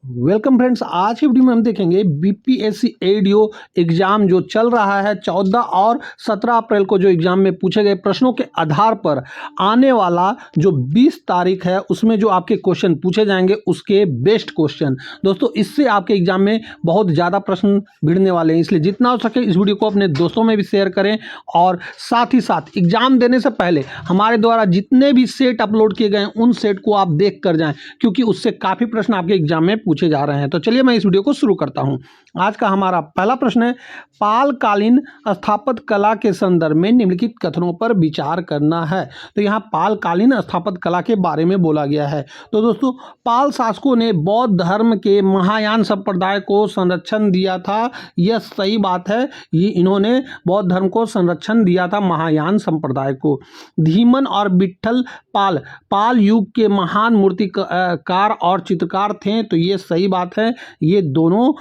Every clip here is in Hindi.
वेलकम फ्रेंड्स, आज की वीडियो में हम देखेंगे बीपीएससी एडीओ एग्जाम जो चल रहा है 14 और 17 अप्रैल को जो एग्जाम में पूछे गए प्रश्नों के आधार पर आने वाला जो 20 तारीख है उसमें जो आपके क्वेश्चन पूछे जाएंगे उसके बेस्ट क्वेश्चन। दोस्तों, इससे आपके एग्जाम में बहुत ज़्यादा प्रश्न भिड़ने वाले हैं, इसलिए जितना हो सके इस वीडियो को अपने दोस्तों में भी शेयर करें। और साथ ही साथ एग्जाम देने से पहले हमारे द्वारा जितने भी सेट अपलोड किए गए हैं उन सेट को आप देख कर जाएं, क्योंकि उससे काफ़ी प्रश्न आपके एग्जाम में पूछे जा रहे हैं। तो चलिए मैं इस वीडियो को शुरू करता हूं। आज का हमारा पहला प्रश्न है, पालकालीन स्थापत्य कला के संदर्भ में निम्नलिखित कथनों पर विचार करना है। तो यहाँ पालकालीन स्थापत्य कला के बारे में बोला गया है। तो दोस्तों, पाल शासकों ने बौद्ध धर्म के महायान संप्रदाय को संरक्षण दिया था, यह सही बात है। ये इन्होंने बौद्ध धर्म को संरक्षण दिया था, महायान संप्रदाय को। धीमन और विट्ठल पाल युग के महान मूर्तिकार और चित्रकार थे, तो ये सही बात है। ये दोनों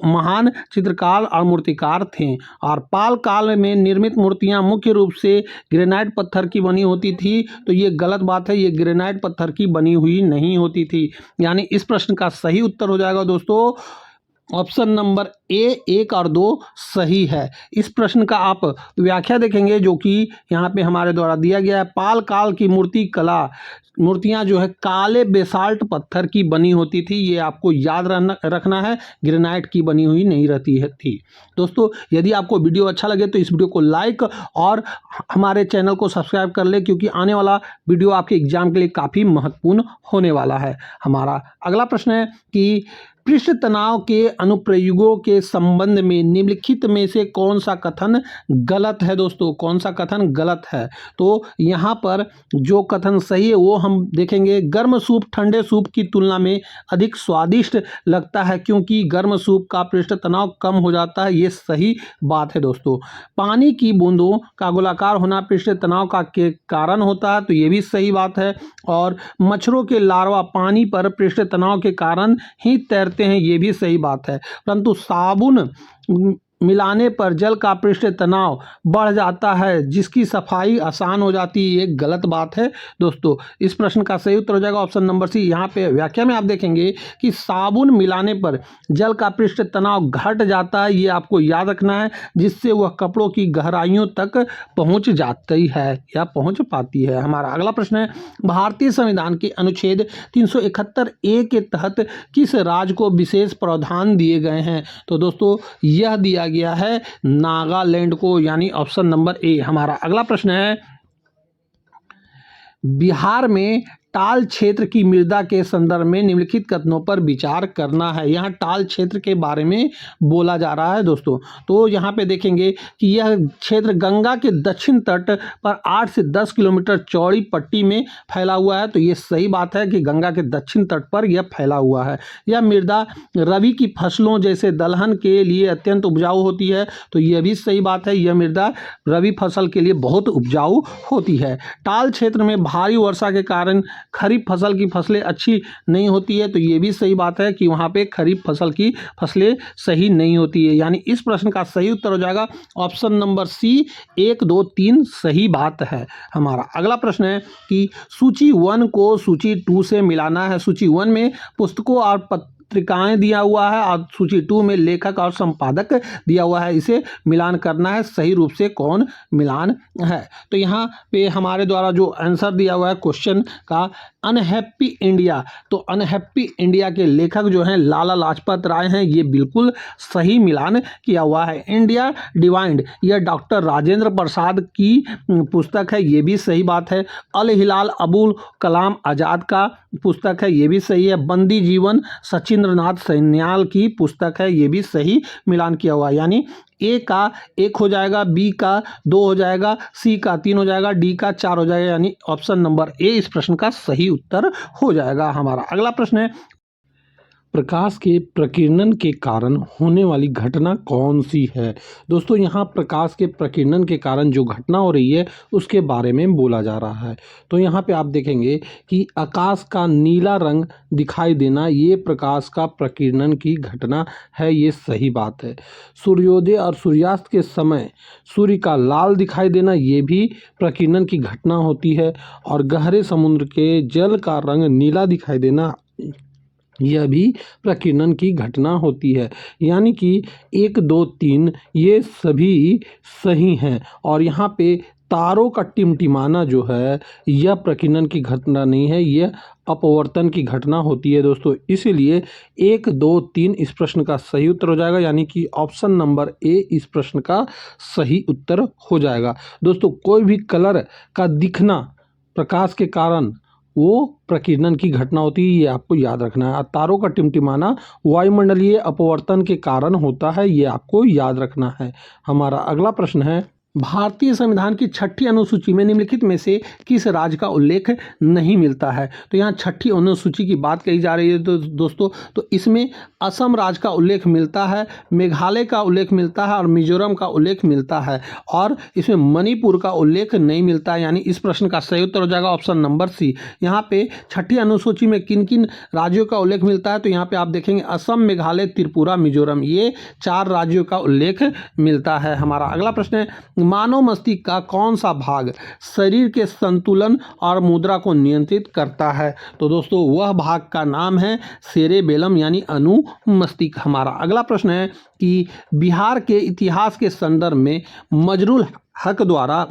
महान चित्रकार और मूर्तिकार थे। और पाल काल में निर्मित मूर्तियां मुख्य रूप से ग्रेनाइट पत्थर की बनी होती थी, तो ये गलत बात है। ये ग्रेनाइट पत्थर की बनी हुई नहीं होती थी, यानी इस प्रश्न का सही उत्तर हो जाएगा दोस्तों ऑप्शन नंबर ए 1 और 2 सही है। इस प्रश्न का आप व्याख्या देखेंगे जो कि यहाँ पे हमारे द्वारा दिया गया है। पाल काल की मूर्तियाँ जो है काले बेसाल्ट पत्थर की बनी होती थी, ये आपको याद रखना है, ग्रेनाइट की बनी हुई नहीं रहती थी। दोस्तों, यदि आपको वीडियो अच्छा लगे तो इस वीडियो को लाइक और हमारे चैनल को सब्सक्राइब कर ले, क्योंकि आने वाला वीडियो आपके एग्जाम के लिए काफ़ी महत्वपूर्ण होने वाला है। हमारा अगला प्रश्न है कि पृष्ठ तनाव के अनुप्रयोगों के संबंध में निम्नलिखित में से कौन सा कथन गलत है। दोस्तों, कौन सा कथन गलत है? तो यहाँ पर जो कथन सही है वो हम देखेंगे। गर्म सूप ठंडे सूप की तुलना में अधिक स्वादिष्ट लगता है, क्योंकि गर्म सूप का पृष्ठ तनाव कम हो जाता है, ये सही बात है। दोस्तों, पानी की बूंदों का गोलाकार होना पृष्ठ तनाव का के कारण होता है, तो ये भी सही बात है। और मच्छरों के लार्वा पानी पर पृष्ठ तनाव के कारण ही तैरते हैं, ये भी सही बात है। परंतु साबुन मिलाने पर जल का पृष्ठ तनाव बढ़ जाता है, जिसकी सफाई आसान हो जाती है, ये गलत बात है। दोस्तों, इस प्रश्न का सही उत्तर हो जाएगा ऑप्शन नंबर सी। यहाँ पे व्याख्या में आप देखेंगे कि साबुन मिलाने पर जल का पृष्ठ तनाव घट जाता है, ये आपको याद रखना है, जिससे वह कपड़ों की गहराइयों तक पहुँच जाती है या पहुँच पाती है। हमारा अगला प्रश्न है, भारतीय संविधान के अनुच्छेद 371A के तहत किस राज्य को विशेष प्रावधान दिए गए हैं? तो दोस्तों, यह दिया गया है नागालैंड को, यानी ऑप्शन नंबर ए। हमारा अगला प्रश्न है, बिहार में टाल क्षेत्र की मृदा के संदर्भ में निम्नलिखित कथनों पर विचार करना है। यहाँ टाल क्षेत्र के बारे में बोला जा रहा है। दोस्तों, तो यहाँ पे देखेंगे कि यह क्षेत्र गंगा के दक्षिण तट पर 8 से 10 किलोमीटर चौड़ी पट्टी में फैला हुआ है, तो ये सही बात है कि गंगा के दक्षिण तट पर यह फैला हुआ है। यह मृदा रबी की फसलों जैसे दलहन के लिए अत्यंत उपजाऊ होती है, तो यह भी सही बात है। यह मृदा रबी फसल के लिए बहुत उपजाऊ होती है। टाल क्षेत्र में भारी वर्षा के कारण खरीफ फसल की फसलें अच्छी नहीं होती है, तो ये भी सही बात है कि वहाँ पे खरीफ फसल की फसलें सही नहीं होती है, यानी इस प्रश्न का सही उत्तर हो जाएगा ऑप्शन नंबर सी 1, 2, 3 सही बात है। हमारा अगला प्रश्न है कि सूची 1 को सूची 2 से मिलाना है। सूची 1 में पुस्तकों और पत्रिकाएं दिया हुआ है और सूची 2 में लेखक और संपादक दिया हुआ है, इसे मिलान करना है। सही रूप से कौन मिलान है? तो यहाँ पे हमारे द्वारा जो आंसर दिया हुआ है क्वेश्चन का, अनहैप्पी इंडिया, तो अनहैप्पी इंडिया के लेखक जो हैं लाला लाजपत राय हैं, ये बिल्कुल सही मिलान किया हुआ है। इंडिया डिवाइंड, यह डॉक्टर राजेंद्र प्रसाद की पुस्तक है, ये भी सही बात है। अल हिलाल अबुल कलाम आज़ाद का पुस्तक है, ये भी सही है। बंदी जीवन सचिंद्र नाथ सन्याल की पुस्तक है, ये भी सही मिलान किया हुआ है। यानी ए का 1 हो जाएगा, बी का 2 हो जाएगा, सी का 3 हो जाएगा, डी का 4 हो जाएगा, यानी ऑप्शन नंबर ए इस प्रश्न का सही उत्तर हो जाएगा। हमारा अगला प्रश्न है, प्रकाश के प्रकीर्णन के कारण होने वाली घटना कौन सी है? दोस्तों, यहाँ प्रकाश के प्रकीर्णन के कारण जो घटना हो रही है उसके बारे में बोला जा रहा है। तो यहाँ पे आप देखेंगे कि आकाश का नीला रंग दिखाई देना, ये प्रकाश का प्रकीर्णन की घटना है, ये सही बात है। सूर्योदय और सूर्यास्त के समय सूर्य का लाल दिखाई देना, ये भी प्रकीर्णन की घटना होती है। और गहरे समुद्र के जल का रंग नीला दिखाई देना, यह भी प्रकीर्णन की घटना होती है। यानी कि 1, 2, 3 ये सभी सही हैं और यहाँ पे तारों का टिमटिमाना जो है यह प्रकीर्णन की घटना नहीं है, यह अपवर्तन की घटना होती है दोस्तों। इसीलिए 1, 2, 3 इस प्रश्न का सही उत्तर हो जाएगा, यानी कि ऑप्शन नंबर ए इस प्रश्न का सही उत्तर हो जाएगा। दोस्तों कोई भी कलर का दिखना प्रकाश के कारण वो प्रकीर्णन की घटना होती है, ये आपको याद रखना है। तारों का टिमटिमाना वायुमंडलीय अपवर्तन के कारण होता है, ये आपको याद रखना है। हमारा अगला प्रश्न है, भारतीय संविधान की 6ठी अनुसूची में निम्नलिखित में से किस राज्य का उल्लेख नहीं मिलता है? तो यहाँ 6ठी अनुसूची की बात कही जा रही है तो दोस्तों, तो इसमें असम राज्य का उल्लेख मिलता है, मेघालय का उल्लेख मिलता है और मिजोरम का उल्लेख मिलता है, और इसमें मणिपुर का उल्लेख नहीं मिलता है। यानी इस प्रश्न का सही उत्तर हो जाएगा ऑप्शन नंबर सी। यहाँ पे 6ठी अनुसूची में किन किन राज्यों का उल्लेख मिलता है? तो यहाँ पे आप देखेंगे असम, मेघालय, त्रिपुरा, मिजोरम, ये 4 राज्यों का उल्लेख मिलता है। हमारा अगला प्रश्न है, मानव मस्तिष्क का कौन सा भाग शरीर के संतुलन और मुद्रा को नियंत्रित करता है? तो दोस्तों वह भाग का नाम है सेरेबेलम यानी अनुमस्तिष्क। हमारा अगला प्रश्न है कि बिहार के इतिहास के संदर्भ में मजरूल हक द्वारा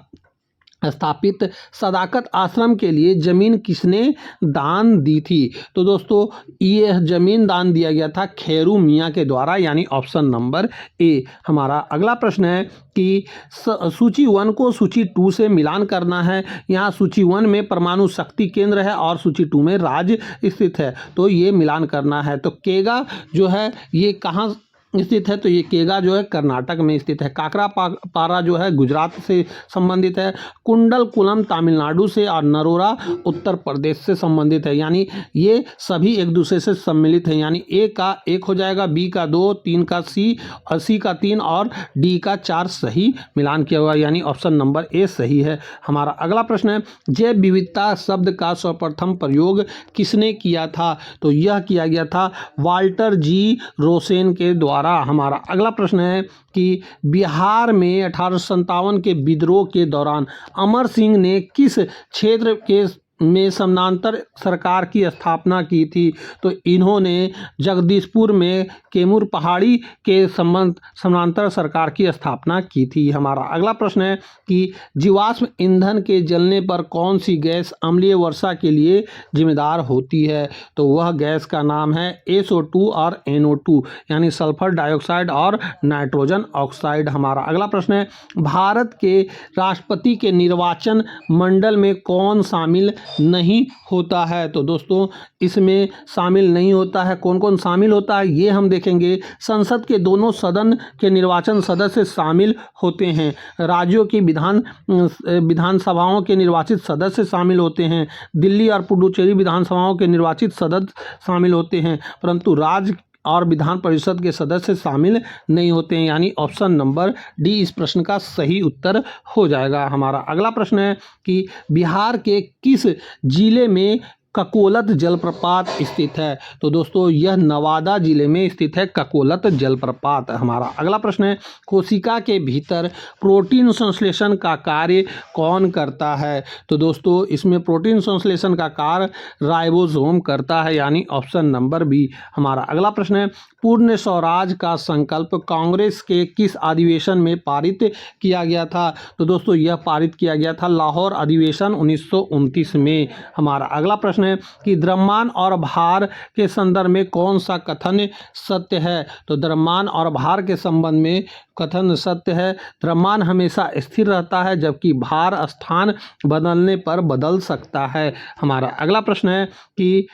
स्थापित सदाकत आश्रम के लिए जमीन किसने दान दी थी? तो दोस्तों यह जमीन दान दिया गया था खेरू मियाँ के द्वारा, यानी ऑप्शन नंबर ए। हमारा अगला प्रश्न है कि सूची 1 को सूची 2 से मिलान करना है। यहाँ सूची 1 में परमाणु शक्ति केंद्र है और सूची 2 में राज्य स्थित है, तो ये मिलान करना है। तो केगा जो है ये कहाँ स्थित है? तो ये केगा जो है कर्नाटक में स्थित है। काकरा पारा जो है गुजरात से संबंधित है, कुंडलकुलम तमिलनाडु से और नरोरा उत्तर प्रदेश से संबंधित है। यानी ये सभी एक दूसरे से सम्मिलित हैं, यानी ए का 1 हो जाएगा, बी का 2, 3 का सी का 3 और डी का 4 सही मिलान किया हुआ, यानी ऑप्शन नंबर ए सही है। हमारा अगला प्रश्न है, जैव विविधता शब्द का सर्वप्रथम प्रयोग किसने किया था? तो यह किया गया था वाल्टर जी रोसेन के द्वारा। हमारा अगला प्रश्न है कि बिहार में 1857 के विद्रोह के दौरान अमर सिंह ने किस क्षेत्र के में समानांतर सरकार की स्थापना की थी? तो इन्होंने जगदीशपुर में कैमूर पहाड़ी के समानांतर सरकार की स्थापना की थी। हमारा अगला प्रश्न है कि जीवाश्म ईंधन के जलने पर कौन सी गैस अम्लीय वर्षा के लिए जिम्मेदार होती है? तो वह गैस का नाम है SO2 और NO2 यानी सल्फर डाइऑक्साइड और नाइट्रोजन ऑक्साइड। हमारा अगला प्रश्न है, भारत के राष्ट्रपति के निर्वाचन मंडल में कौन शामिल नहीं होता है? तो दोस्तों इसमें शामिल नहीं होता है, कौन कौन शामिल होता है ये हम देखेंगे। संसद के दोनों सदन के निर्वाचन सदस्य शामिल होते हैं, राज्यों की विधानसभाओं के निर्वाचित सदस्य शामिल होते हैं, दिल्ली और पुडुचेरी विधानसभाओं के निर्वाचित सदस्य शामिल होते हैं, परंतु राज्य और विधान परिषद के सदस्य शामिल नहीं होते हैं, यानी ऑप्शन नंबर डी इस प्रश्न का सही उत्तर हो जाएगा। हमारा अगला प्रश्न है कि बिहार के किस जिले में ककोलत जलप्रपात स्थित है? तो दोस्तों यह नवादा जिले में स्थित है ककोलत जलप्रपात। हमारा अगला प्रश्न है, कोशिका के भीतर प्रोटीन संश्लेषण का कार्य कौन करता है? तो दोस्तों इसमें प्रोटीन संश्लेषण का कार्य राइबोसोम करता है, यानी ऑप्शन नंबर बी। हमारा अगला प्रश्न है, पूर्ण स्वराज का संकल्प कांग्रेस के किस अधिवेशन में पारित किया गया था? तो दोस्तों यह पारित किया गया था लाहौर अधिवेशन 1929 में। हमारा अगला प्रश्न है कि द्रव्यमान और भार के संदर्भ में कौन सा कथन सत्य है? तो द्रव्यमान और भार के संबंध में कथन सत्य है, द्रव्यमान हमेशा स्थिर रहता है जबकि भार स्थान बदलने पर बदल सकता है। हमारा अगला प्रश्न है कि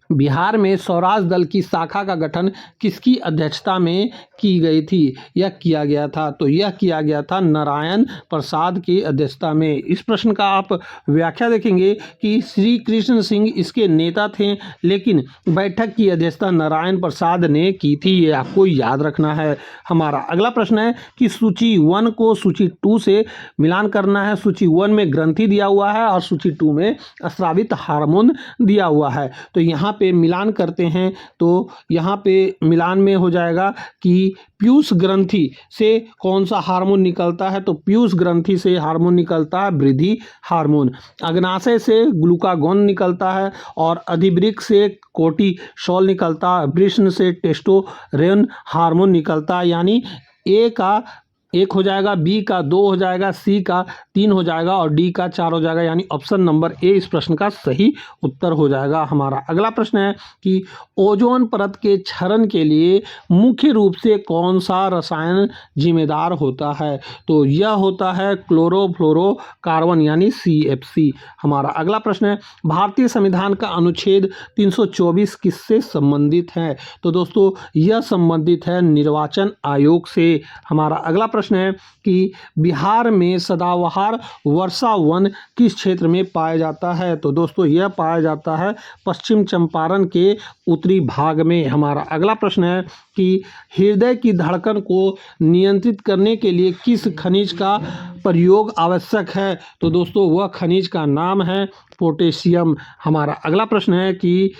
बिहार में स्वराज दल की शाखा का गठन किसकी अध्यक्षता में की गई थी? यह किया गया था, तो यह किया गया था नारायण प्रसाद की अध्यक्षता में। इस प्रश्न का आप व्याख्या देखेंगे कि श्री कृष्ण सिंह इसके नेता थे, लेकिन बैठक की अध्यक्षता नारायण प्रसाद ने की थी, ये आपको याद रखना है। हमारा अगला प्रश्न है कि सूची 1 को सूची 2 से मिलान करना है। सूची 1 में ग्रंथि दिया हुआ है और सूची 2 में स्रावित हार्मोन दिया हुआ है। तो यहाँ पे मिलान करते हैं तो यहाँ पे मिलान में हो जाएगा कि पीयूष ग्रंथि से कौन सा हार्मोन निकलता है, तो पीयूष ग्रंथि से हार्मोन निकलता है वृद्धि हार्मोन। अग्नाशय से ग्लूकागोन निकलता है और अधिवृक्क से कोर्टिसोल निकलता है। वृषण से टेस्टोस्टेरोन हार्मोन निकलता है। यानी ए का 1 हो जाएगा, बी का 2 हो जाएगा, सी का 3 हो जाएगा और डी का 4 हो जाएगा। यानी ऑप्शन नंबर ए इस प्रश्न का सही उत्तर हो जाएगा हमारा। अगला प्रश्न है कि ओजोन परत के क्षरण के लिए मुख्य रूप से कौन सा रसायन जिम्मेदार होता है, तो यह होता है क्लोरोफ्लोरोकार्बन यानी CFC। हमारा अगला प्रश्न है भारतीय संविधान का अनुच्छेद 324 किससे संबंधित है, तो दोस्तों यह संबंधित है निर्वाचन आयोग से। हमारा अगला प्रश्न है कि बिहार में सदाबहार वर्षा वन किस क्षेत्र में पाया जाता है, तो दोस्तों यह पाया जाता है पश्चिम चंपारण के उत्तरी भाग में। हमारा अगला प्रश्न है कि हृदय की धड़कन को नियंत्रित करने के लिए किस खनिज का प्रयोग आवश्यक है, तो दोस्तों वह खनिज का नाम है पोटेशियम। हमारा अगला प्रश्न है कि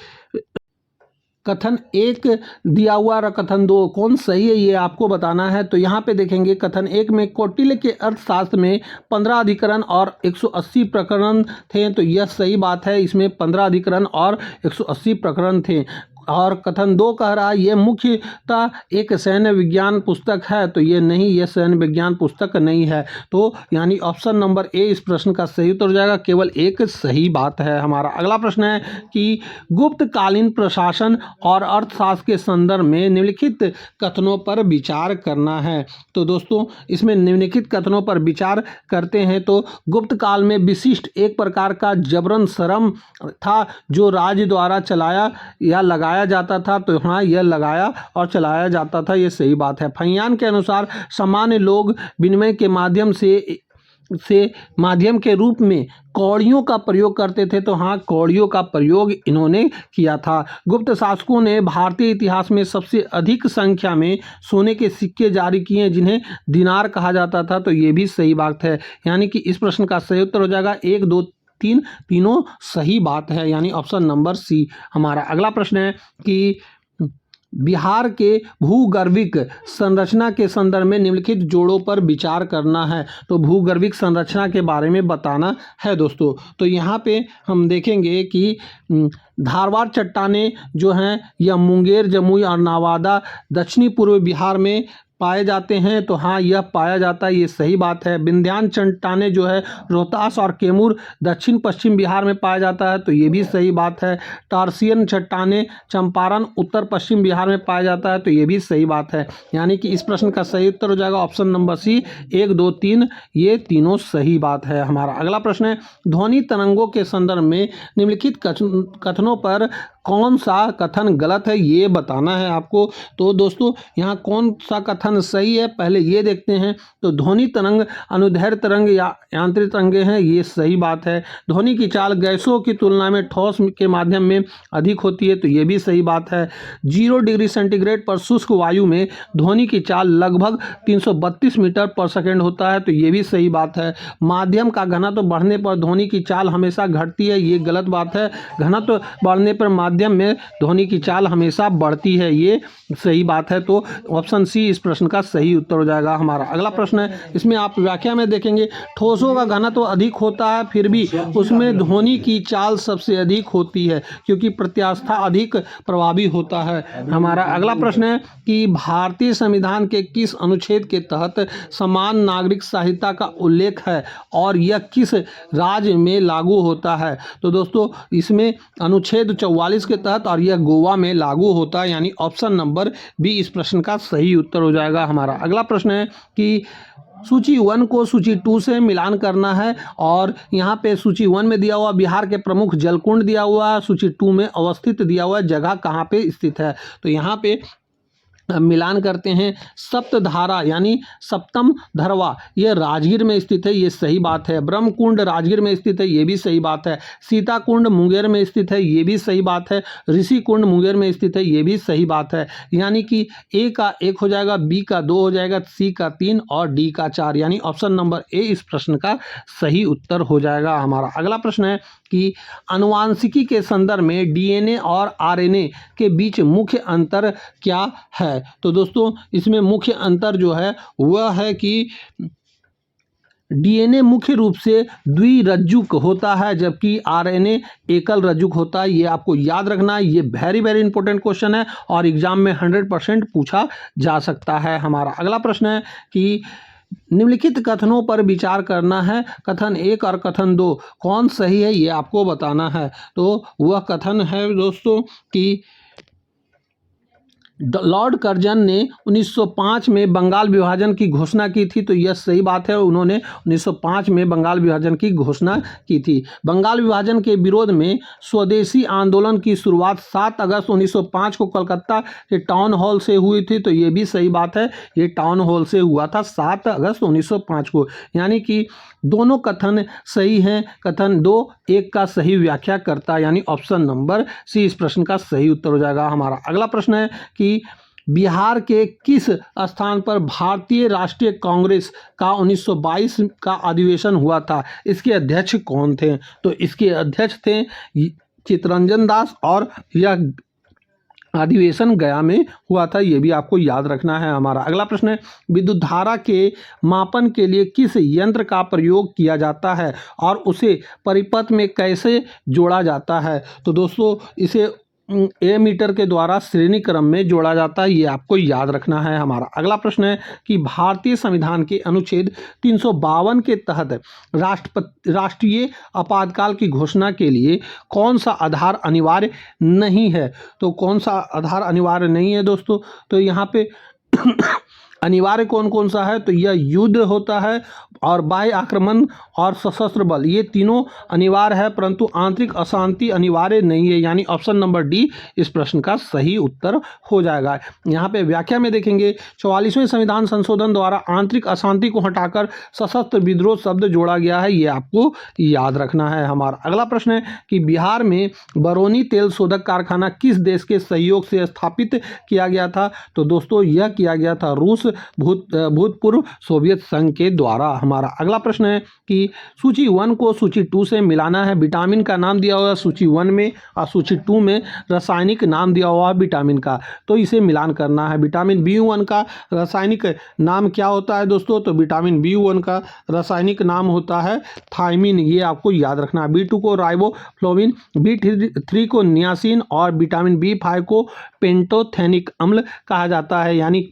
कथन 1 दिया हुआ और कथन 2 कौन सही है ये आपको बताना है। तो यहाँ पे देखेंगे कथन 1 में कौटिल्य के अर्थशास्त्र में 15 अधिकरण और 180 प्रकरण थे, तो यह सही बात है, इसमें 15 अधिकरण और 180 प्रकरण थे। और कथन 2 कह रहा है ये मुख्यतः एक सैन्य विज्ञान पुस्तक है, तो ये नहीं, ये सैन्य विज्ञान पुस्तक नहीं है। तो यानी ऑप्शन नंबर ए इस प्रश्न का सही उत्तर हो जाएगा, केवल एक सही बात है। हमारा अगला प्रश्न है कि गुप्तकालीन प्रशासन और अर्थशास्त्र के संदर्भ में निम्नलिखित कथनों पर विचार करना है। तो दोस्तों इसमें निम्नलिखित कथनों पर विचार करते हैं तो गुप्त काल में विशिष्ट एक प्रकार का जबरन श्रम था जो राज्य द्वारा चलाया या लगाया जाता था, तो हाँ यह लगाया और चलाया जाता था, ये सही बात है। फैयान के अनुसार सामान्य लोग विनिमय के माध्यम के रूप में कौड़ियों का प्रयोग करते थे, तो हाँ कौड़ियों का प्रयोग इन्होंने किया था। गुप्त शासकों ने भारतीय इतिहास में सबसे अधिक संख्या में सोने के सिक्के जारी किए जिन्हें दिनार कहा जाता था, तो ये भी सही बात है। यानी कि इस प्रश्न का सही उत्तर हो जाएगा 1, 2, 3 तीनों सही बात है, यानी ऑप्शन नंबर सी। हमारा अगला प्रश्न है कि बिहार के भूगर्भिक संरचना के संदर्भ में निम्नलिखित जोड़ों पर विचार करना है, तो भूगर्भिक संरचना के बारे में बताना है दोस्तों। तो यहाँ पे हम देखेंगे कि धारवाड़ चट्टानें जो हैं यह मुंगेर, जमुई और नवादा दक्षिणी पूर्व बिहार में पाए जाते हैं, तो हाँ यह पाया जाता है, ये सही बात है। विंध्याचल चट्टानें जो है रोहतास और कैमूर दक्षिण पश्चिम बिहार में पाया जाता है, तो ये भी सही बात है। टार्सियन चट्टानें चंपारण उत्तर पश्चिम बिहार में पाया जाता है, तो ये भी सही बात है। यानी कि इस प्रश्न का सही उत्तर हो जाएगा ऑप्शन नंबर सी, 1, 2, 3 ये तीनों सही बात है। हमारा अगला प्रश्न है ध्वनि तरंगों के संदर्भ में निम्नलिखित कथनों पर कौन सा कथन गलत है ये बताना है आपको। तो दोस्तों यहाँ कौन सा कथन सही है पहले ये देखते हैं। तो ध्वनि तरंग अनुदैर्घ्य तरंग या यांत्रिक तरंगे हैं, ये सही बात है। ध्वनि की चाल गैसों की तुलना में ठोस के माध्यम में अधिक होती है, तो ये भी सही बात है। 0 डिग्री सेंटीग्रेड पर शुष्क वायु में ध्वनि की चाल लगभग 332 मीटर पर सेकेंड होता है, तो ये भी सही बात है। माध्यम का घनत्व बढ़ने पर ध्वनि की चाल हमेशा घटती है, ये गलत बात है। घनत्व बढ़ने पर माध्यम में ध्वनि की चाल हमेशा बढ़ती है, ये सही बात है। तो ऑप्शन सी इस प्रश्न का सही उत्तर हो जाएगा। हमारा अगला प्रश्न है इसमें आप व्याख्या में देखेंगे ठोसों का घनत्व अधिक होता है फिर भी उसमें ध्वनि की चाल सबसे अधिक होती है क्योंकि प्रत्यास्था अधिक प्रभावी होता है। हमारा अगला प्रश्न है कि भारतीय संविधान के किस अनुच्छेद के तहत समान नागरिक संहिता का उल्लेख है और यह किस राज्य में लागू होता है। तो दोस्तों इसमें अनुच्छेद 44 के तहत और यह गोवा में लागू होता है, यानी ऑप्शन नंबर बी इस प्रश्न का सही उत्तर हो जाएगा। हमारा अगला प्रश्न है कि सूची 1 को सूची 2 से मिलान करना है और यहाँ पे सूची 1 में दिया हुआ बिहार के प्रमुख जलकुंड दिया हुआ है, सूची 2 में अवस्थित दिया हुआ जगह कहाँ पे स्थित है। तो यहाँ पे मिलान करते हैं। सप्तधारा यानी सप्तम धरवा ये राजगीर में स्थित है, ये सही बात है। ब्रह्मकुंड राजगीर में स्थित है, ये भी सही बात है। सीताकुंड मुंगेर में स्थित है, ये भी सही बात है। ऋषिकुंड मुंगेर में स्थित है, ये भी सही बात है। यानी कि ए का 1 हो जाएगा, बी का 2 हो जाएगा, सी का 3 और डी का 4, यानी ऑप्शन नंबर ए इस प्रश्न का सही उत्तर हो जाएगा। हमारा अगला प्रश्न है कि अनुवांशिकी के संदर्भ में डीएनए और आरएनए के बीच मुख्य अंतर क्या है। तो दोस्तों इसमें मुख्य अंतर जो है वह है कि डीएनए मुख्य रूप से द्विरज्जुक होता है, जबकि आरएनए एकल रज्जुक होता है। ये आपको याद रखना है, ये वेरी वेरी इंपॉर्टेंट क्वेश्चन है और एग्जाम में 100% पूछा जा सकता है। हमारा अगला प्रश्न है कि निम्नलिखित कथनों पर विचार करना है। कथन 1 और कथन 2 कौन सही है ये आपको बताना है। तो वह कथन है दोस्तों कि लॉर्ड कर्जन ने 1905 में बंगाल विभाजन की घोषणा की थी। तो यह सही बात है, उन्होंने 1905 में बंगाल विभाजन की घोषणा की थी। बंगाल विभाजन के विरोध में स्वदेशी आंदोलन की शुरुआत 7 अगस्त 1905 को कलकत्ता के टाउन हॉल से हुई थी। तो ये भी सही बात है, ये टाउन हॉल से हुआ था 7 अगस्त 1905 को, यानी कि दोनों कथन सही हैं। कथन 2 1 का सही व्याख्या करता, यानी ऑप्शन नंबर सी इस प्रश्न का सही उत्तर हो जाएगा। हमारा अगला प्रश्न है कि बिहार के किस स्थान पर भारतीय राष्ट्रीय कांग्रेस का 1922 का अधिवेशन हुआ था। इसके अध्यक्ष कौन थे। तो इसके अध्यक्ष थे चित्तरंजन दास और यह अधिवेशन गया में हुआ था, ये भी आपको याद रखना है। हमारा अगला प्रश्न है विद्युत धारा के मापन के लिए किस यंत्र का प्रयोग किया जाता है और उसे परिपथ में कैसे जोड़ा जाता है। तो दोस्तों इसे ए मीटर के द्वारा श्रेणी क्रम में जोड़ा जाता है, ये आपको याद रखना है। हमारा अगला प्रश्न है कि भारतीय संविधान के अनुच्छेद 352 के तहत राष्ट्रीय आपातकाल की घोषणा के लिए कौन सा आधार अनिवार्य नहीं है। तो कौन सा आधार अनिवार्य नहीं है दोस्तों, तो यहाँ पे अनिवार्य कौन कौन सा है। तो यह युद्ध होता है और बाह्य आक्रमण और सशस्त्र बल, ये तीनों अनिवार्य है, परंतु आंतरिक अशांति अनिवार्य नहीं है, यानी ऑप्शन नंबर डी इस प्रश्न का सही उत्तर हो जाएगा। यहाँ पे व्याख्या में देखेंगे 44वें संविधान संशोधन द्वारा आंतरिक अशांति को हटाकर सशस्त्र विद्रोह शब्द जोड़ा गया है, ये आपको याद रखना है। हमारा अगला प्रश्न है कि बिहार में बरौनी तेल शोधक कारखाना किस देश के सहयोग से स्थापित किया गया था। तो दोस्तों यह किया गया था रूस भूतपूर्व सोवियत संघ के द्वारा। हमारा अगला प्रश्न है कि सूची 1 को सूची 2 से मिलाना है। विटामिन का नाम दिया हुआ है सूची 1 में और सूची 2 में रासायनिक नाम दिया हुआ है विटामिन का, तो इसे मिलान करना है। विटामिन B1 का रासायनिक नाम क्या होता है दोस्तों। तो विटामिन B1 का रासायनिक नाम होता है थायमिन, ये आपको याद रखना है। B2 को राइबोफ्लोविन, B3 को नियासिन और विटामिन B5 को पेंटोथेनिक अम्ल कहा जाता है, यानी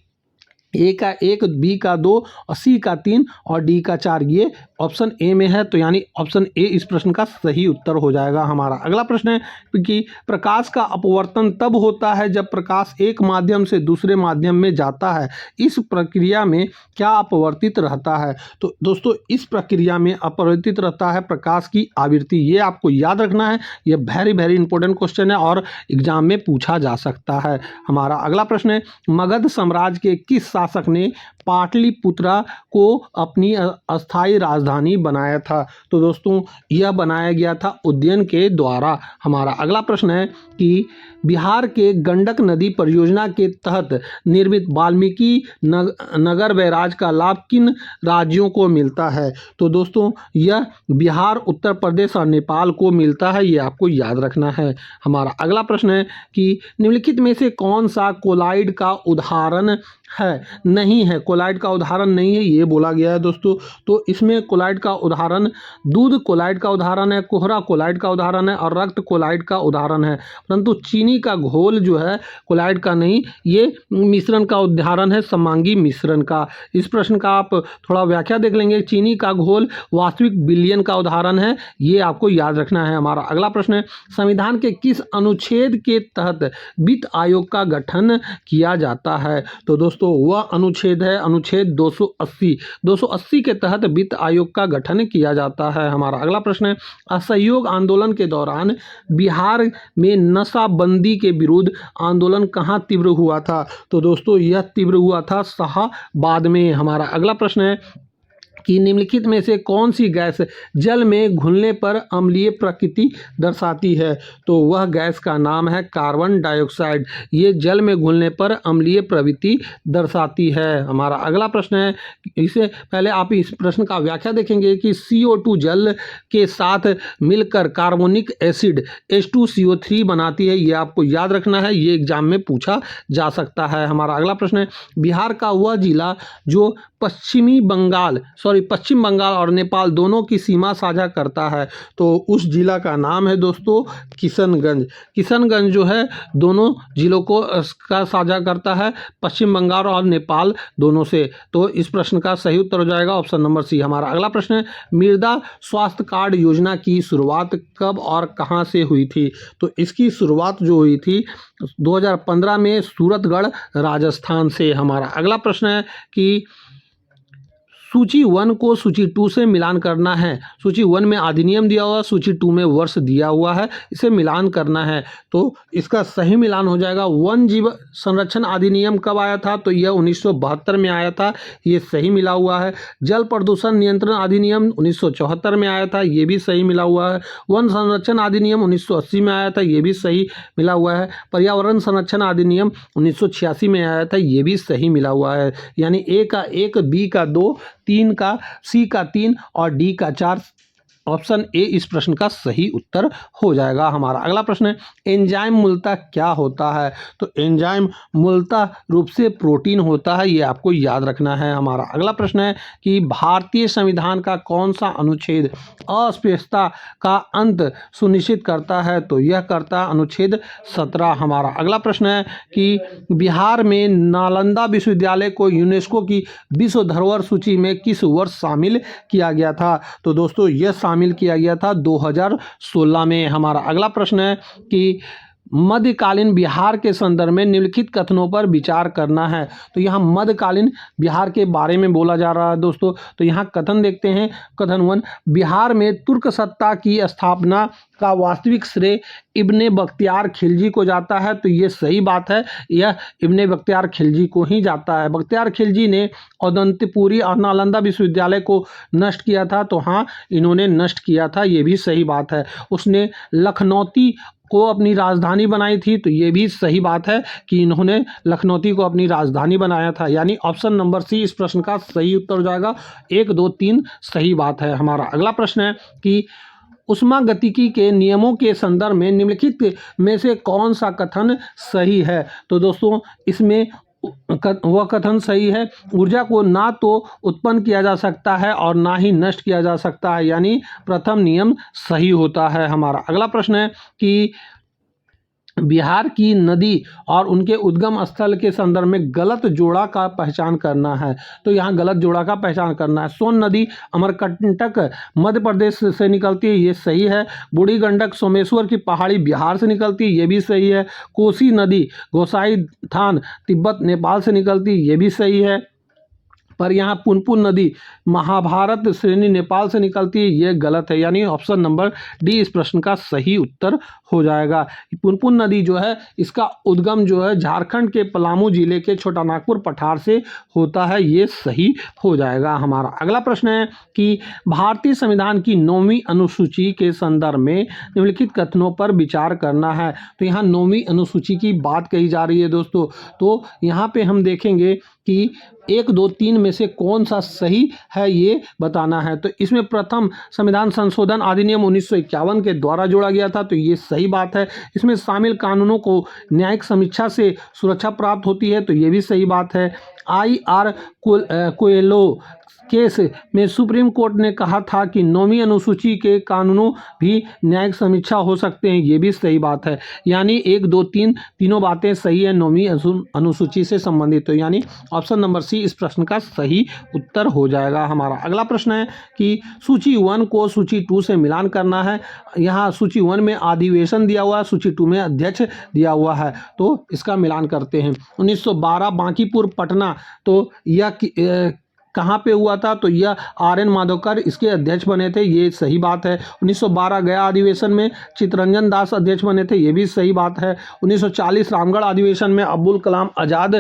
ए का 1, बी का 2 और सी का 3 और डी का 4, ये ऑप्शन ए में है, तो यानी ऑप्शन ए इस प्रश्न का सही उत्तर हो जाएगा। हमारा अगला प्रश्न है कि प्रकाश का अपवर्तन तब होता है जब प्रकाश एक माध्यम से दूसरे माध्यम में जाता है, इस प्रक्रिया में क्या अपवर्तित रहता है। तो दोस्तों इस प्रक्रिया में अपवर्तित रहता है प्रकाश की आवृत्ति, ये आपको याद रखना है, ये वेरी वेरी इंपॉर्टेंट क्वेश्चन है और एग्जाम में पूछा जा सकता है। हमारा अगला प्रश्न है मगध साम्राज्य के किस शासक ने पाटलिपुत्रा को अपनी अस्थायी राजधानी बनाया था। तो दोस्तों यह बनाया गया था उदयन के द्वारा। हमारा अगला प्रश्न है कि बिहार के गंडक नदी परियोजना के तहत निर्मित वाल्मीकि नगर बैराज का लाभ किन राज्यों को मिलता है। तो दोस्तों यह बिहार, उत्तर प्रदेश और नेपाल को मिलता है, ये आपको याद रखना है। हमारा अगला प्रश्न है कि निम्नलिखित में से कौन सा कोलाइड का उदाहरण है, नहीं है, कोलाइड का उदाहरण नहीं है, ये बोला गया है दोस्तों। तो इसमें कोलाइड का उदाहरण दूध कोलाइड का उदाहरण है, कोहरा कोलाइड का उदाहरण है और रक्त कोलाइड का उदाहरण है, परंतु चीनी का घोल जो है कोलाइड का नहीं, ये मिश्रण का उदाहरण है, समांगी मिश्रण का। इस प्रश्न का आप थोड़ा व्याख्या देख लेंगे। चीनी का घोल वास्तविक विलयन का उदाहरण है, ये आपको याद रखना है। हमारा अगला प्रश्न है संविधान के किस अनुच्छेद के तहत वित्त आयोग का गठन किया जाता है। तो दोस्तों वह अनुच्छेद है अनुच्छेद 280। 280 के तहत वित्त आयोग का गठन किया जाता है। हमारा अगला प्रश्न है, असहयोग आंदोलन के दौरान बिहार में नशाबंदी के विरुद्ध आंदोलन कहाँ तीव्र हुआ था? तो दोस्तों यह तीव्र हुआ था शाहाबाद में। हमारा अगला प्रश्न है कि निम्नलिखित में से कौन सी गैस जल में घुलने पर अम्लीय प्रकृति दर्शाती है? तो वह गैस का नाम है कार्बन डाइऑक्साइड। ये जल में घुलने पर अम्लीय प्रवृत्ति दर्शाती है। हमारा अगला प्रश्न है, इससे पहले आप इस प्रश्न का व्याख्या देखेंगे कि CO2 जल के साथ मिलकर कार्बोनिक एसिड H2CO3 बनाती है। ये आपको याद रखना है, ये एग्जाम में पूछा जा सकता है। हमारा अगला प्रश्न है, बिहार का वह जिला जो पश्चिम बंगाल और नेपाल दोनों की सीमा साझा करता है, तो उस जिला का नाम है दोस्तों किशनगंज। किशनगंज जो है दोनों जिलों को का साझा करता है, पश्चिम बंगाल और नेपाल दोनों से। तो इस प्रश्न का सही उत्तर हो जाएगा ऑप्शन नंबर सी। हमारा अगला प्रश्न है, मृदा स्वास्थ्य कार्ड योजना की शुरुआत कब और कहां से हुई थी? तो इसकी शुरुआत जो हुई थी 2015 में सूरतगढ़ राजस्थान से। हमारा अगला प्रश्न है कि सूची 1 को सूची 2 से मिलान करना है। सूची 1 में अधिनियम दिया हुआ है, सूची 2 में वर्ष दिया हुआ है, इसे मिलान करना है। तो इसका सही मिलान हो जाएगा। वन जीव संरक्षण अधिनियम कब आया था? तो यह 1972 में आया था, ये सही मिला हुआ है। जल प्रदूषण नियंत्रण अधिनियम 1974 में आया था, ये भी सही मिला हुआ है। वन संरक्षण अधिनियम 1980 में आया था, ये भी सही मिला हुआ है। पर्यावरण संरक्षण अधिनियम 1986 में आया था, ये भी सही मिला हुआ है। यानी ए का 1, बी का 2, 3 का, सी का 3 और डी का 4। ऑप्शन ए इस प्रश्न का सही उत्तर हो जाएगा। हमारा अगला प्रश्न है, एंजाइम मूलतः क्या होता है? तो एंजाइम मूलतः रूप से प्रोटीन होता है, ये आपको याद रखना है। हमारा अगला प्रश्न है कि भारतीय संविधान का कौन सा अनुच्छेद अस्पृश्यता का अंत सुनिश्चित करता है? तो यह करता है अनुच्छेद 17। हमारा अगला प्रश्न है कि बिहार में नालंदा विश्वविद्यालय को यूनेस्को की विश्व धरोहर सूची में किस वर्ष शामिल किया गया था? तो दोस्तों यह शामिल किया गया था 2016 में। हमारा अगला प्रश्न है कि मध्यकालीन बिहार के संदर्भ में निम्नलिखित कथनों पर विचार करना है। तो यहाँ मध्यकालीन बिहार के बारे में बोला जा रहा है दोस्तों। तो यहाँ कथन देखते हैं। कथन 1, बिहार में तुर्क सत्ता की स्थापना का वास्तविक श्रेय इब्ने बख्तियार खिलजी को जाता है। तो ये सही बात है, यह इब्ने बख्तियार खिलजी को ही जाता है। बख्तियार खिलजी ने औदंतीपुरी और नालंदा विश्वविद्यालय को नष्ट किया था, तो हाँ इन्होंने नष्ट किया था, ये भी सही बात है। उसने लखनौती को अपनी राजधानी बनाई थी, तो ये भी सही बात है कि इन्होंने लखनौती को अपनी राजधानी बनाया था। यानी ऑप्शन नंबर सी इस प्रश्न का सही उत्तर हो जाएगा। 1, 2, 3 सही बात है। हमारा अगला प्रश्न है कि उष्मागतिकी के नियमों के संदर्भ में निम्नलिखित में से कौन सा कथन सही है? तो दोस्तों इसमें वह कथन सही है, ऊर्जा को ना तो उत्पन्न किया जा सकता है और ना ही नष्ट किया जा सकता है, यानी प्रथम नियम सही होता है। हमारा अगला प्रश्न है कि बिहार की नदी और उनके उद्गम स्थल के संदर्भ में गलत जोड़ा का पहचान करना है। तो यहाँ गलत जोड़ा का पहचान करना है। सोन नदी अमरकंटक मध्य प्रदेश से निकलती है, ये सही है। बूढ़ी गंडक सोमेश्वर की पहाड़ी बिहार से निकलती है, ये भी सही है। कोसी नदी गोसाईथान तिब्बत नेपाल से निकलती है, ये भी सही है। पर यहाँ पुनपुन नदी महाभारत श्रेणी नेपाल से निकलती है, ये गलत है। यानी ऑप्शन नंबर डी इस प्रश्न का सही उत्तर हो जाएगा। पुनपुन नदी जो है इसका उद्गम जो है झारखंड के पलामू जिले के छोटानागपुर पठार से होता है, ये सही हो जाएगा। हमारा अगला प्रश्न है कि भारतीय संविधान की 9वीं अनुसूची के संदर्भ में निम्नलिखित कथनों पर विचार करना है। तो यहाँ 9वीं अनुसूची की बात कही जा रही है दोस्तों। तो यहाँ पे हम देखेंगे कि 1, 2, 3 में से कौन सा सही है ये बताना है। तो इसमें प्रथम संविधान संशोधन अधिनियम 1951 के द्वारा जोड़ा गया था, तो ये सही बात है। इसमें शामिल कानूनों को न्यायिक समीक्षा से सुरक्षा प्राप्त होती है, तो ये भी सही बात है। IR कोएलो केस में सुप्रीम कोर्ट ने कहा था कि 9वीं अनुसूची के कानूनों भी न्यायिक समीक्षा हो सकते हैं, ये भी सही बात है। यानी 1, 2, 3 तीनों बातें सही है 9वीं अनुसूची से संबंधित। तो यानी ऑप्शन नंबर सी इस प्रश्न का सही उत्तर हो जाएगा। हमारा अगला प्रश्न है कि सूची 1 को सूची 2 से मिलान करना है। यहाँ सूची 1 में अधिवेशन दिया हुआ है, सूची 2 में अध्यक्ष दिया हुआ है, तो इसका मिलान करते हैं। 1912 बांकीपुर पटना बना, तो यह कहाँ पे हुआ था? तो यह RN माधवकर इसके अध्यक्ष बने थे, ये सही बात है। 1912 गया अधिवेशन में चित्तरंजन दास अध्यक्ष बने थे, ये भी सही बात है। 1940 रामगढ़ अधिवेशन में अब्दुल कलाम आज़ाद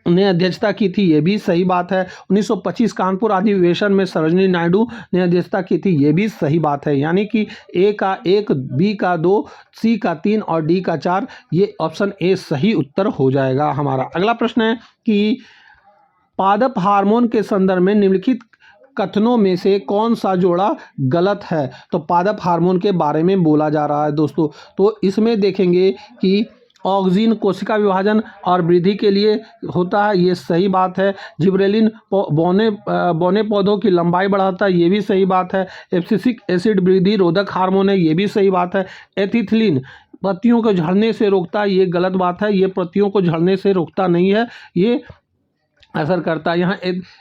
ने अध्यक्षता की थी, ये भी सही बात है। 1925 कानपुर अधिवेशन में सरोजिनी नायडू ने अध्यक्षता की थी, ये भी सही बात है। यानी कि A का 1, B का 2, C का 3 और D का 4, ये ऑप्शन A सही उत्तर हो जाएगा हमारा। अगला प्रश्न है कि पादप हार्मोन के संदर्भ में निम्नलिखित कथनों में से कौन सा जोड़ा गलत है? तो पादप हार्मोन के बारे में बोला जा रहा है दोस्तों। तो इसमें देखेंगे कि ऑक्सिन कोशिका विभाजन और वृद्धि के लिए होता है, ये सही बात है। जिब्रेलिन बौने पौधों की लंबाई बढ़ाता है, ये भी सही बात है। एब्सिसिक एसिड वृद्धि रोधक हार्मोन है, ये भी सही बात है। एथिलीन पत्तियों को झड़ने से रोकता है, ये गलत बात है। ये पत्तियों को झड़ने से रोकता नहीं है, ये असर करता है। यहाँ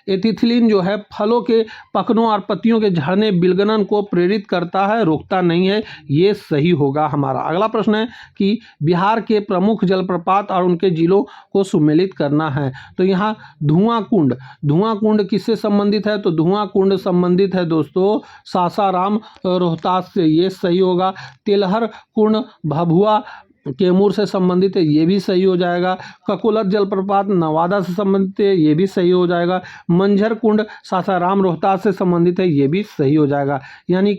एथिलीन जो है फलों के पकनों और पत्तियों के झड़ने बिलगनन को प्रेरित करता है, रोकता नहीं है, ये सही होगा हमारा। अगला प्रश्न है कि बिहार के प्रमुख जलप्रपात और उनके जिलों को सुमेलित करना है। तो यहाँ धुआं कुंड किससे संबंधित है? तो धुआं कुंड संबंधित है दोस्तों सासाराम रोहतास से, ये सही होगा। तेलहर कुंड भभुआ कैमूर से संबंधित है, ये भी सही हो जाएगा। ककोलत जलप्रपात नवादा से संबंधित है, ये भी सही हो जाएगा। मंझर कुंड सासाराम रोहतास से संबंधित है, ये भी सही हो जाएगा। यानी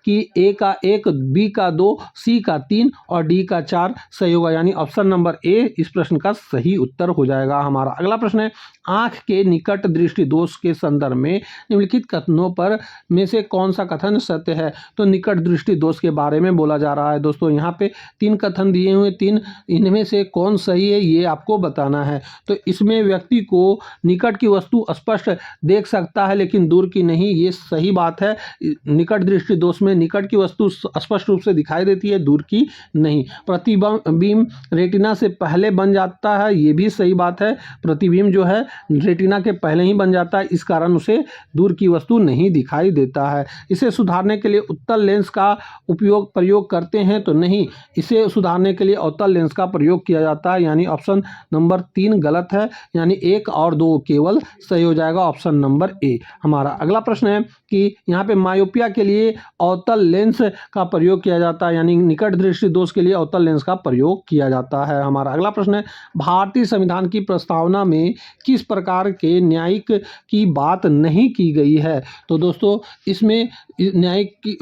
कि A का 1, B का 2, C का 3 और D का 4 सही होगा। यानी ऑप्शन नंबर A इस प्रश्न का सही उत्तर हो जाएगा हमारा। अगला प्रश्न है आँख के निकट दृष्टि दोष के संदर्भ में निम्नलिखित कथनों पर में से कौन सा कथन सत्य है? तो निकट दृष्टि दोष के बारे में बोला जा रहा है दोस्तों। यहाँ पे 3 कथन दिए हुए, 3 इनमें से कौन सही है ये आपको बताना है। तो इसमें व्यक्ति को निकट की वस्तु स्पष्ट देख सकता है लेकिन दूर की नहीं, ये सही बात है। निकट दृष्टि दोष में निकट की वस्तु स्पष्ट रूप से दिखाई देती है, दूर की नहीं। प्रतिबिंब रेटिना से पहले बन जाता है, ये भी सही बात है। प्रतिबिंब जो है रेटिना के पहले ही बन जाता है, इस कारण उसे दूर की वस्तु नहीं दिखाई देता है। इसे सुधारने के लिए उत्तल लेंस का प्रयोग करते हैं, तो नहीं, इसे सुधारने के लिए अवतल लेंस का प्रयोग किया जाता है। यानी ऑप्शन नंबर 3 गलत है, यानी 1 और 2 केवल सही हो जाएगा, ऑप्शन नंबर A हमारा। अगला प्रश्न है कि यहाँ पे मायोपिया के लिए अवतल लेंस का प्रयोग किया जाता है, यानी निकट दृष्टि दोष के लिए अवतल लेंस का प्रयोग किया जाता है हमारा। अगला प्रश्न है भारतीय संविधान की प्रस्तावना में किस प्रकार के न्यायिक की बात नहीं की गई है? तो दोस्तों इसमें न्यायिक की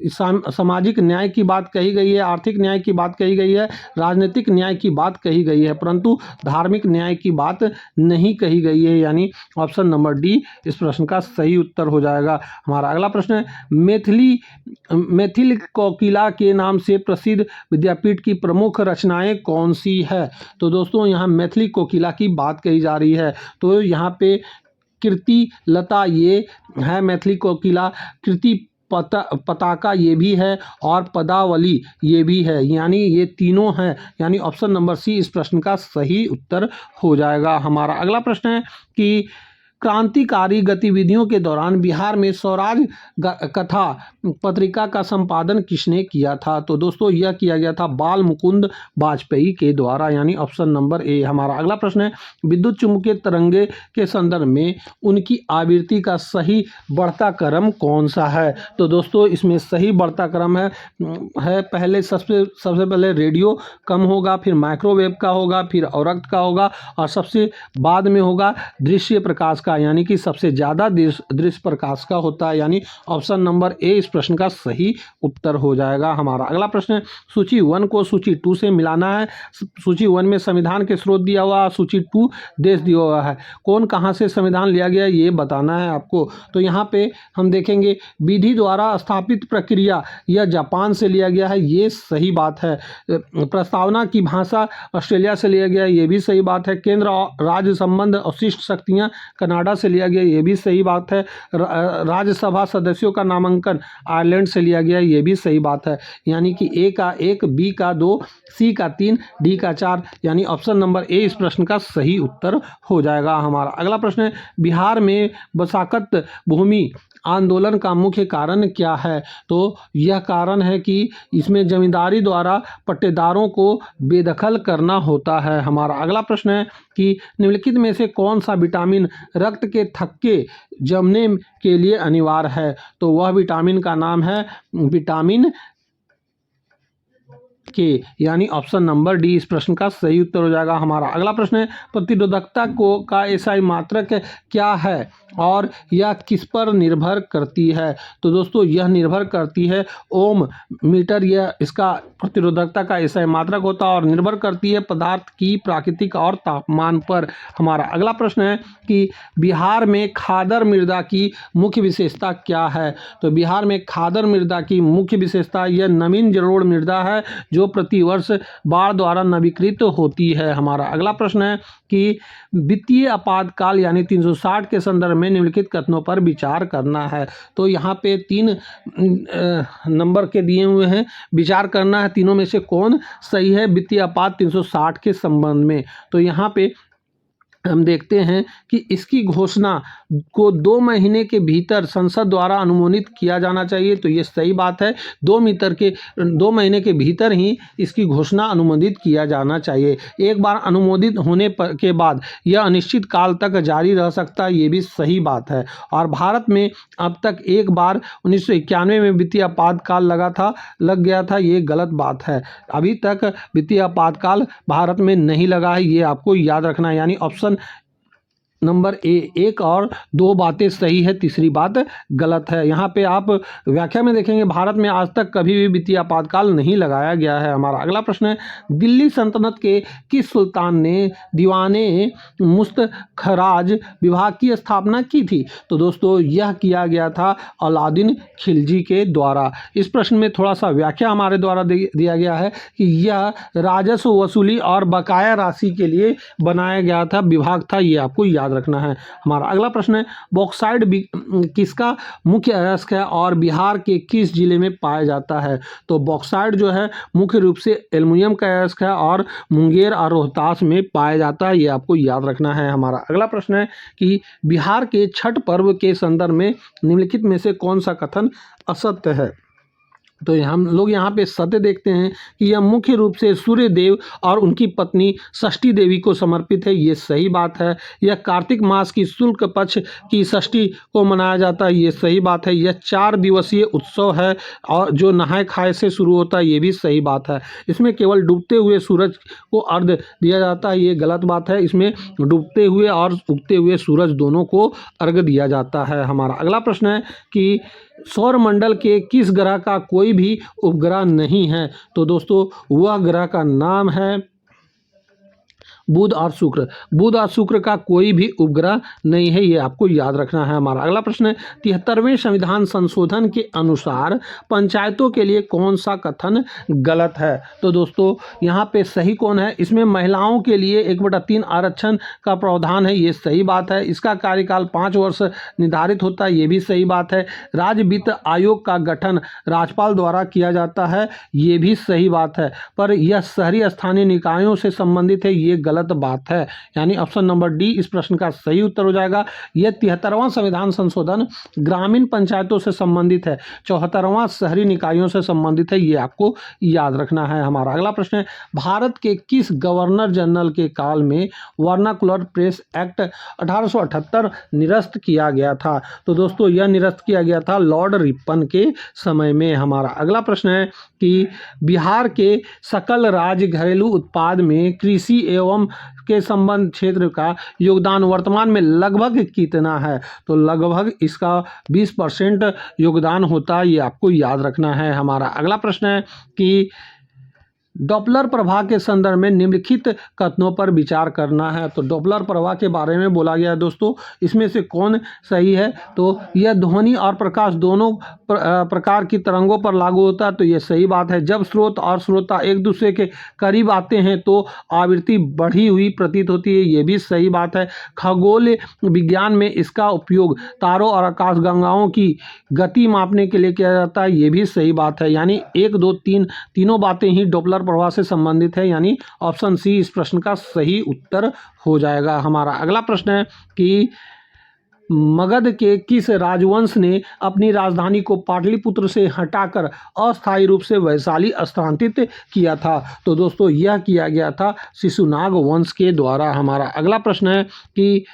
सामाजिक न्याय की बात कही गई है, आर्थिक न्याय की बात कही गई है, राजनीतिक न्याय की बात कही गई है, परंतु धार्मिक न्याय की बात नहीं कही गई है। यानी ऑप्शन नंबर D इस प्रश्न का सही उत्तर हो जाएगा हमारा। अगला प्रश्न है मैथिली कोकिला के नाम से प्रसिद्ध विद्यापीठ की प्रमुख रचनाएं कौन सी है? तो दोस्तों यहाँ मैथिली कोकिला की बात कही जा रही है। तो यहाँ पे कीर्ति लता ये है मैथिली कोकिला, कीर्ति पताका ये भी है और पदावली ये भी है, यानी ये तीनों हैं। यानी ऑप्शन नंबर C इस प्रश्न का सही उत्तर हो जाएगा हमारा। अगला प्रश्न है कि क्रांतिकारी गतिविधियों के दौरान बिहार में स्वराज कथा पत्रिका का संपादन किसने किया था? तो दोस्तों यह किया गया था बाल मुकुंद वाजपेयी के द्वारा, यानी ऑप्शन नंबर A हमारा। अगला प्रश्न है विद्युत चुम्बकीय तरंगे के संदर्भ में उनकी आवृत्ति का सही बढ़ता क्रम कौन सा है? तो दोस्तों इसमें सही बढ़ता क्रम है पहले सबसे पहले रेडियो कम होगा, फिर माइक्रोवेव का होगा, फिर अवरक्त का होगा और सबसे बाद में होगा दृश्य प्रकाश का, यानी कि सबसे ज़्यादा दृश्य प्रकाश का होता है। यानी ऑप्शन नंबर A इस प्रश्न का सही उत्तर हो जाएगा हमारा। अगला प्रश्न है सूची 1 को सूची 2 से मिलाना है। सूची 1 में संविधान के स्रोत दिया हुआ, सूची 2 देश दिया हुआ है। कौन कहाँ से संविधान लिया गया ये बताना है आपको। तो यहाँ पे हम देखेंगे विधि द्वारा स्थापित प्रक्रिया यह जापान से लिया गया है, ये सही बात है। प्रस्तावना की भाषा ऑस्ट्रेलिया से लिया गया, ये भी सही बात है। केंद्र और राज्य संबंध और शिष्ट शक्तियाँ कनाडा से लिया गया, ये भी सही बात है। राज्यसभा सदस्यों का नामांकन आयरलैंड से लिया गया, ये भी सही बात है। यानी कि A का 1, B का 2, C का 3, D का 4, यानी ऑप्शन नंबर A इस प्रश्न का सही उत्तर हो जाएगा हमारा। अगला प्रश्न है बिहार में बसाकत भूमि आंदोलन का मुख्य कारण क्या है? तो यह कारण है कि इसमें जमींदारी द्वारा पट्टेदारों को बेदखल करना होता है। हमारा अगला प्रश्न है कि निम्नलिखित में से कौन सा विटामिन रक्त के थक्के जमने के लिए अनिवार्य है? तो वह विटामिन का नाम है विटामिन के, यानी ऑप्शन नंबर डी इस प्रश्न का सही उत्तर हो जाएगा। हमारा अगला प्रश्न है प्रतिरोधकता को का एसआई मात्रक क्या है और यह किस पर निर्भर करती है? तो दोस्तों यह निर्भर करती है ओम मीटर, यह इसका प्रतिरोधकता का एसआई मात्रक होता है और निर्भर करती है पदार्थ की प्राकृतिक और तापमान पर। हमारा अगला प्रश्न है कि बिहार में खादर मृदा की मुख्य विशेषता क्या है? तो बिहार में खादर मृदा की मुख्य विशेषता यह नवीन जलोढ़ मृदा है जो प्रतिवर्ष बाढ़ द्वारा नवीकृत होती है। हमारा अगला प्रश्न है कि वित्तीय आपातकाल यानी 360 के संदर्भ में निम्नलिखित कथनों पर विचार करना है। तो यहाँ पे 3 नंबर के दिए हुए हैं, विचार करना है तीनों में से कौन सही है वित्तीय आपात 360 के संबंध में। तो यहाँ पे हम देखते हैं कि इसकी घोषणा को 2 महीने के भीतर संसद द्वारा अनुमोदित किया जाना चाहिए। तो ये सही बात है, 2 महीने के भीतर ही इसकी घोषणा अनुमोदित किया जाना चाहिए। एक बार अनुमोदित होने के बाद यह अनिश्चित काल तक जारी रह सकता है, ये भी सही बात है। और भारत में अब तक एक बार 1991 में वित्तीय आपातकाल लग गया था, ये गलत बात है। अभी तक वित्तीय आपातकाल भारत में नहीं लगा है, ये आपको याद रखना है। यानी ऑप्शन नंबर ए 1 और 2 बातें सही है, तीसरी बात गलत है। यहाँ पे आप व्याख्या में देखेंगे भारत में आज तक कभी भी वित्तीय आपातकाल नहीं लगाया गया है। हमारा अगला प्रश्न है दिल्ली सल्तनत के किस सुल्तान ने दीवाने मुस्तखराज विभाग की स्थापना की थी? तो दोस्तों यह किया गया था अलाउद्दीन खिलजी के द्वारा। इस प्रश्न में थोड़ा सा व्याख्या हमारे द्वारा दिया गया है कि यह राजस्व वसूली और बकाया राशि के लिए बनाया गया था विभाग था, ये आपको याद रखना है। हमारा अगला प्रश्न है बॉक्साइट किसका मुख्य अयस्क है और बिहार के किस जिले में पाया जाता है? तो बॉक्साइट जो है मुख्य रूप से एल्युमिनियम का अयस्क है और मुंगेर और रोहतास में पाया जाता है, ये आपको याद रखना है। हमारा अगला प्रश्न है कि बिहार के छठ पर्व के संदर्भ में निम्नलिखित में से कौन सा कथन असत्य है? तो हम लोग यहाँ पे सत्य देखते हैं कि यह मुख्य रूप से सूर्य देव और उनकी पत्नी षष्ठी देवी को समर्पित है, ये सही बात है। यह कार्तिक मास की शुक्ल पक्ष की षष्ठी को मनाया जाता है, ये सही बात है। यह 4 दिवसीय उत्सव है और जो नहाय खाए से शुरू होता है, ये भी सही बात है। इसमें केवल डूबते हुए सूरज को अर्घ्य दिया जाता है, ये गलत बात है। इसमें डूबते हुए और उगते हुए सूरज दोनों को अर्घ्य दिया जाता है। हमारा अगला प्रश्न है कि सौरमंडल के किस ग्रह का कोई भी उपग्रह नहीं है? तो दोस्तों वह ग्रह का नाम है बुध और शुक्र। बुध और शुक्र का कोई भी उपग्रह नहीं है, ये आपको याद रखना है। हमारा अगला प्रश्न है 73वें संविधान संशोधन के अनुसार पंचायतों के लिए कौन सा कथन गलत है? तो दोस्तों यहाँ पे सही कौन है? इसमें महिलाओं के लिए 1/3 आरक्षण का प्रावधान है, ये सही बात है। इसका कार्यकाल 5 वर्ष निर्धारित होता है, ये भी सही बात है। राज्य वित्त आयोग का गठन राज्यपाल द्वारा किया जाता है, ये भी सही बात है। पर यह शहरी स्थानीय निकायों से संबंधित है, ये गलत बात है। यानी ऑप्शन नंबर डी इस प्रश्न का सही उत्तर हो जाएगा। यह 73वां संविधान संशोधन ग्रामीण पंचायतों से संबंधित है, 74वां शहरी निकायों से संबंधित है, ये आपको याद रखना है। हमारा अगला प्रश्न है भारत के किस गवर्नर जनरल के काल में वर्नाकुलर प्रेस एक्ट 1878 निरस्त किया गया था? तो दोस्तों यह निरस्त किया गया था लॉर्ड रिपन के समय में। हमारा अगला प्रश्न है कि बिहार के सकल राज्य घरेलू उत्पाद में कृषि एवं के संबंध क्षेत्र का योगदान वर्तमान में लगभग कितना है? तो लगभग इसका 20% योगदान होता है, ये आपको याद रखना है। हमारा अगला प्रश्न है कि डॉपलर प्रभाव के संदर्भ में निम्नलिखित कथनों पर विचार करना है। तो डॉपलर प्रभाव के बारे में बोला गया है दोस्तों, इसमें से कौन सही है? तो यह ध्वनि और प्रकाश दोनों प्रकार की तरंगों पर लागू होता है, तो यह सही बात है। जब स्रोत और श्रोता एक दूसरे के करीब आते हैं तो आवृत्ति बढ़ी हुई प्रतीत होती है, ये भी सही बात है। खगोल विज्ञान में इसका उपयोग तारों और आकाशगंगाओं की गति मापने के लिए किया जाता है, ये भी सही बात है। यानी 1, 2, 3 तीनों बातें ही डॉपलर प्रभाव से संबंधित है, यानी ऑप्शन सी इस प्रश्न का सही उत्तर हो जाएगा। हमारा अगला प्रश्न है कि मगध के किस राजवंश ने अपनी राजधानी को पाटलिपुत्र से हटाकर अस्थायी रूप से वैशाली स्थानांतरित किया था? तो दोस्तों यह किया गया था शिशुनाग वंश के द्वारा। हमारा अगला प्रश्न है कि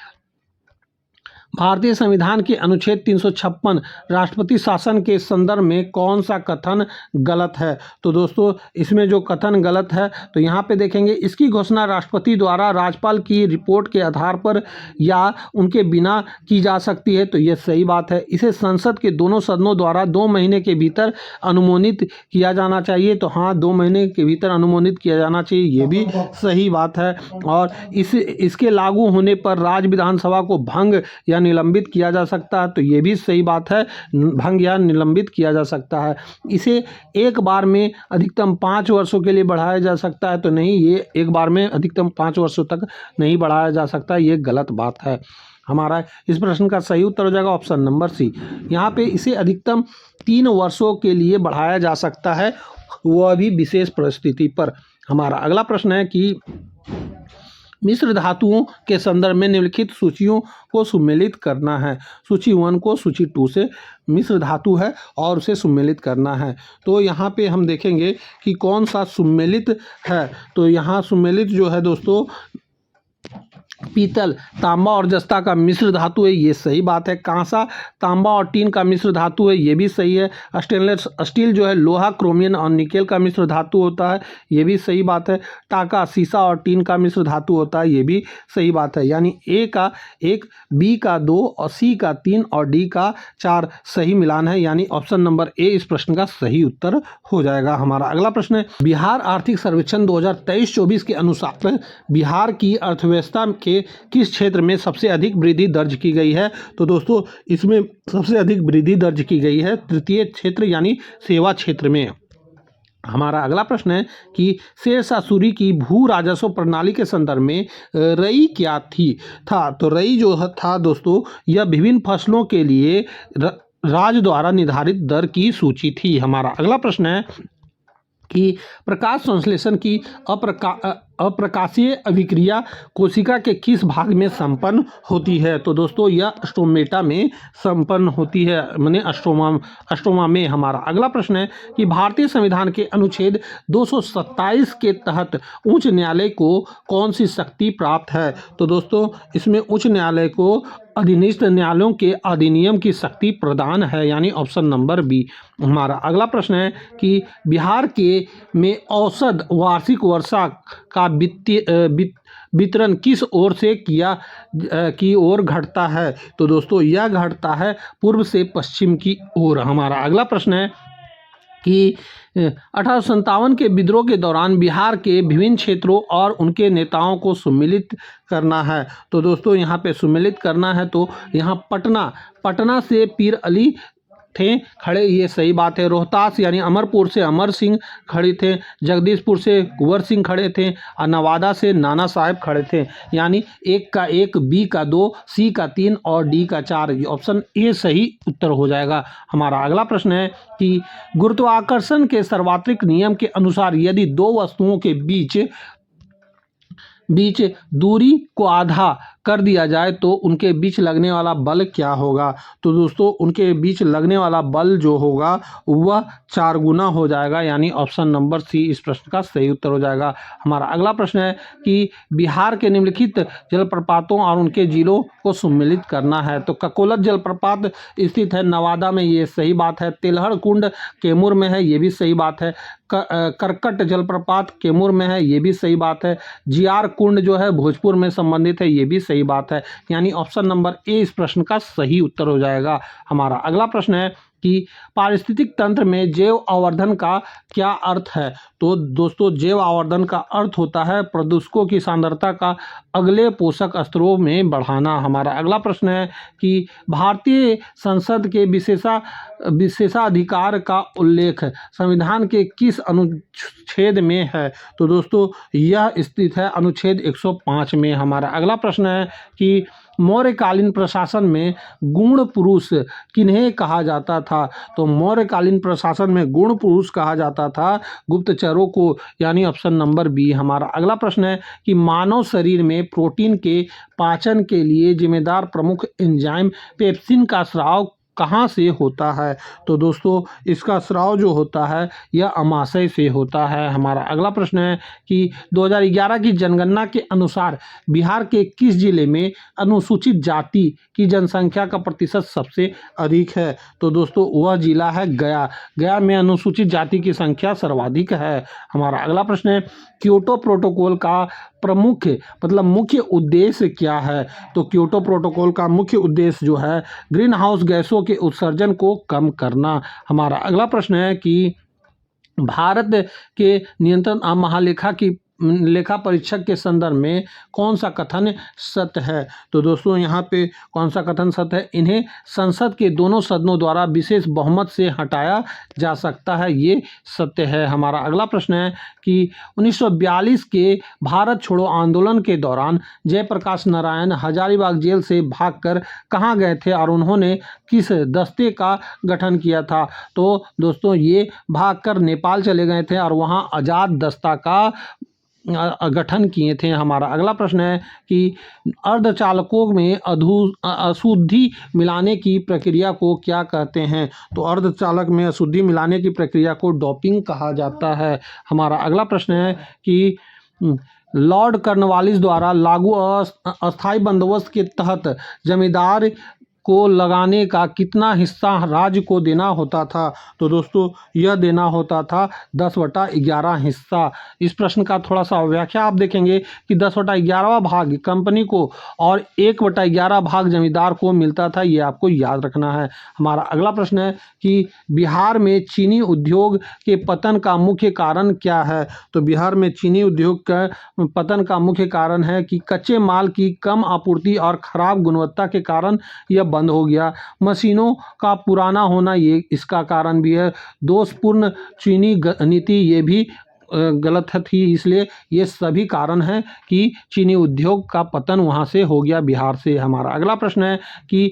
भारतीय संविधान के अनुच्छेद 356 राष्ट्रपति शासन के संदर्भ में कौन सा कथन गलत है? तो दोस्तों इसमें जो कथन गलत है तो यहाँ पे देखेंगे, इसकी घोषणा राष्ट्रपति द्वारा राज्यपाल की रिपोर्ट के आधार पर या उनके बिना की जा सकती है। तो ये सही बात है। इसे संसद के दोनों सदनों द्वारा 2 महीने के भीतर अनुमोदित किया जाना चाहिए। तो हाँ, 2 महीने के भीतर अनुमोदित किया जाना चाहिए, ये भी सही बात है। और इसके लागू होने पर राज्य विधानसभा को भंग या निलंबित किया जा सकता है। तो ये भी सही बात है, भंग या निलंबित किया जा सकता है। इसे एक बार में अधिकतम 5 वर्षों के लिए बढ़ाया जा सकता है। तो नहीं, ये एक बार में अधिकतम 5 वर्षों तक नहीं बढ़ाया जा सकता, ये गलत बात है। हमारा इस प्रश्न का सही उत्तर हो जाएगा ऑप्शन नंबर सी। यहाँ पे इसे अधिकतम 3 वर्षों के लिए बढ़ाया जा सकता है, वह भी विशेष परिस्थिति पर। हमारा अगला प्रश्न है कि मिश्र धातुओं के संदर्भ में निम्नलिखित सूचियों को सुमेलित करना है। सूची 1 को सूची 2 से मिश्र धातु है और उसे सुमेलित करना है। तो यहाँ पे हम देखेंगे कि कौन सा सुमेलित है। तो यहाँ सुमेलित जो है दोस्तों, पीतल, तांबा और जस्ता का मिश्र धातु है, ये सही बात है। कांसा, तांबा और टीन का मिश्र धातु है, ये भी सही है। स्टेनलेस स्टील जो है लोहा, क्रोमियम और निकेल का मिश्र धातु होता है, ये भी सही बात है। टाका, सीसा और टीन का मिश्र धातु होता है, ये भी सही बात है। यानी ए का 1, बी का 2 और सी का 3 और डी का 4 सही मिलान है। यानी ऑप्शन नंबर ए इस प्रश्न का सही उत्तर हो जाएगा। हमारा अगला प्रश्न है, बिहार आर्थिक सर्वेक्षण 2023-24 के अनुसार बिहार की अर्थव्यवस्था के किस क्षेत्र में सबसे अधिक वृद्धि दर्ज की गई है? तो दोस्तों इसमें सबसे अधिक वृद्धि दर्ज की गई है तृतीय क्षेत्र यानी सेवा क्षेत्र में। हमारा अगला प्रश्न है कि शेरशाह सूरी की भू राजस्व प्रणाली के संदर्भ में रई क्या था? तो रई जो था दोस्तों, यह विभिन्न फसलों के लिए राज्य द्वारा निर्धारित दर की सूची थी। हमारा अगला प्रश्न है कि प्रकाश संश्लेषण की अप्रकाशीय अभिक्रिया कोशिका के किस भाग में संपन्न होती है? तो दोस्तों यह स्टोमेटा में संपन्न होती है, माने अस्ट्रोमा में। हमारा अगला प्रश्न है कि भारतीय संविधान के अनुच्छेद 227 के तहत उच्च न्यायालय को कौन सी शक्ति प्राप्त है? तो दोस्तों इसमें उच्च न्यायालय को अधीनस्थ न्यायालयों के अधिनियम की शक्ति प्रदान है, यानी ऑप्शन नंबर बी। हमारा अगला प्रश्न है कि बिहार के में औसत वार्षिक वर्षा का वितरण किस ओर से की ओर घटता है? तो दोस्तों यह घटता है पूर्व से पश्चिम की ओर। हमारा अगला प्रश्न है कि 1857 के विद्रोह के दौरान बिहार के विभिन्न क्षेत्रों और उनके नेताओं को सम्मिलित करना है। तो दोस्तों यहाँ पे सम्मिलित करना है, तो यहाँ पटना से पीर अली थे खड़े, ये सही बात है। रोहतास यानी अमरपुर से अमर सिंह खड़े थे, जगदीशपुर से कुंवर सिंह खड़े थे और नवादा से नाना साहब खड़े थे। यानी 1 का 1, बी का 2, सी का 3 और डी का 4, ये ऑप्शन ए सही उत्तर हो जाएगा। हमारा अगला प्रश्न है कि गुरुत्वाकर्षण के सार्वत्रिक नियम के अनुसार यदि 2 वस्तुओं के बीच दूरी को आधा कर दिया जाए तो उनके बीच लगने वाला बल क्या होगा? तो दोस्तों उनके बीच लगने वाला बल जो होगा वह 4 गुना हो जाएगा, यानी ऑप्शन नंबर सी इस प्रश्न का सही उत्तर हो जाएगा। हमारा अगला प्रश्न है कि बिहार के निम्नलिखित जलप्रपातों और उनके जिलों को सम्मिलित करना है। तो ककोलत जलप्रपात स्थित है नवादा में, ये सही बात है। तेलहड़ कुंड कैमूर में है, ये भी सही बात है। करकट जलप्रपात कैमूर में है, ये भी सही बात है। जियार कुंड जो है भोजपुर में संबंधित है, ये भी सही बात है। यानी ऑप्शन नंबर ए इस प्रश्न का सही उत्तर हो जाएगा। हमारा अगला प्रश्न है कि पारिस्थितिक तंत्र में जैव आवर्धन का क्या अर्थ है? तो दोस्तों जैव आवर्धन का अर्थ होता है प्रदूषकों की सांद्रता का अगले पोषक स्तरों में बढ़ाना। हमारा अगला प्रश्न है कि भारतीय संसद के विशेषाधिकार का उल्लेख संविधान के किस अनुच्छेद में है? तो दोस्तों यह स्थित है अनुच्छेद 105 में। हमारा अगला प्रश्न है कि मौर्यकालीन प्रशासन में गुण पुरुष किन्हें कहा जाता था? तो मौर्यकालीन प्रशासन में गुण पुरुष कहा जाता था गुप्तचरों स्तरों को, यानी ऑप्शन नंबर बी। हमारा अगला प्रश्न है कि मानव शरीर में प्रोटीन के पाचन के लिए जिम्मेदार प्रमुख एंजाइम पेप्सिन का स्राव कहाँ से होता है? तो दोस्तों इसका स्राव जो होता है यह अमाशय से होता है। हमारा अगला प्रश्न है कि 2011 की जनगणना के अनुसार बिहार के किस जिले में अनुसूचित जाति की जनसंख्या का प्रतिशत सबसे अधिक है? तो दोस्तों वह जिला है गया। गया में अनुसूचित जाति की संख्या सर्वाधिक है। हमारा अगला प्रश्न है क्योटो प्रोटोकॉल का प्रमुख मुख्य उद्देश्य क्या है? तो क्योटो प्रोटोकॉल का मुख्य उद्देश्य जो है ग्रीन हाउस गैसों के उत्सर्जन को कम करना। हमारा अगला प्रश्न है कि भारत के नियंत्रण महालेखा की लेखा परीक्षक के संदर्भ में कौन सा कथन सत्य है? तो दोस्तों यहाँ पे कौन सा कथन सत्य है? इन्हें संसद के दोनों सदनों द्वारा विशेष बहुमत से हटाया जा सकता है, ये सत्य है। हमारा अगला प्रश्न है कि 1942 के भारत छोड़ो आंदोलन के दौरान जयप्रकाश नारायण हजारीबाग जेल से भागकर कहाँ गए थे और उन्होंने किस दस्ते का गठन किया था? तो दोस्तों ये भागकर नेपाल चले गए थे और वहाँ आज़ाद दस्ता का गठन किए थे। हमारा अगला प्रश्न है कि अर्धचालकों में अशुद्धि मिलाने की प्रक्रिया को क्या कहते हैं? तो अर्धचालक में अशुद्धि मिलाने की प्रक्रिया को डोपिंग कहा जाता है। हमारा अगला प्रश्न है कि लॉर्ड कॉर्नवालिस द्वारा लागू अस्थायी बंदोबस्त के तहत जमींदार को लगाने का कितना हिस्सा राज्य को देना होता था? तो दोस्तों यह देना होता था 10/11 हिस्सा। इस प्रश्न का थोड़ा सा व्याख्या आप देखेंगे कि 10/11 भाग कंपनी को और 1/11 भाग जमींदार को मिलता था, ये आपको याद रखना है। हमारा अगला प्रश्न है कि बिहार में चीनी उद्योग के पतन का मुख्य कारण क्या है? तो बिहार में चीनी उद्योग का पतन का मुख्य कारण है कि कच्चे माल की कम आपूर्ति और खराब गुणवत्ता के कारण यह बंद हो गया। मशीनों का पुराना होना ये इसका कारण भी है। दोषपूर्ण चीनी नीति ये भी गलत थी, इसलिए ये सभी कारण हैं कि चीनी उद्योग का पतन वहाँ से हो गया, बिहार से। हमारा अगला प्रश्न है कि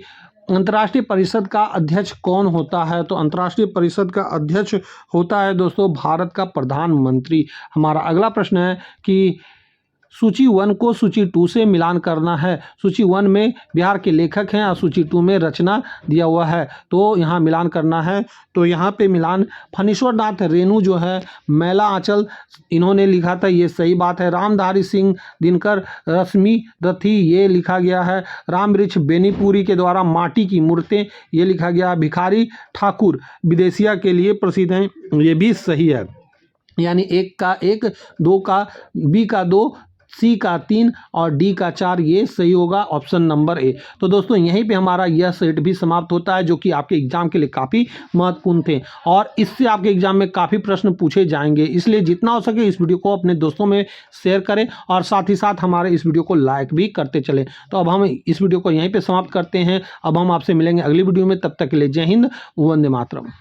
अंतर्राष्ट्रीय परिषद का अध्यक्ष कौन होता है? तो अंतर्राष्ट्रीय परिषद का अध्यक्ष होता है दोस्तों भारत का प्रधानमंत्री। हमारा अगला प्रश्न है कि सूची 1 को सूची 2 से मिलान करना है। सूची 1 में बिहार के लेखक हैं और सूची 2 में रचना दिया हुआ है, तो यहाँ मिलान करना है। तो यहाँ पे मिलान फणीश्वर नाथ रेणु जो है मैला आंचल इन्होंने लिखा था, ये सही बात है। रामधारी सिंह दिनकर रश्मि रथी ये लिखा गया है। राम वृक्ष बेनीपुरी के द्वारा माटी की मूर्तें ये लिखा गया। भिखारी ठाकुर विदेशिया के लिए प्रसिद्ध हैं, ये भी सही है। यानी 1 का 1, 2 का बी का 2, सी का 3 और डी का 4 ये सही होगा, ऑप्शन नंबर ए। तो दोस्तों यहीं पे हमारा यह सेट भी समाप्त होता है, जो कि आपके एग्जाम के लिए काफ़ी महत्वपूर्ण थे और इससे आपके एग्जाम में काफ़ी प्रश्न पूछे जाएंगे। इसलिए जितना हो सके इस वीडियो को अपने दोस्तों में शेयर करें और साथ ही साथ हमारे इस वीडियो को लाइक भी करते चलें। तो अब हम इस वीडियो को यहीं पर समाप्त करते हैं। अब हम आपसे मिलेंगे अगली वीडियो में, तब तक के लिए जय हिंद, वंदे मातरम।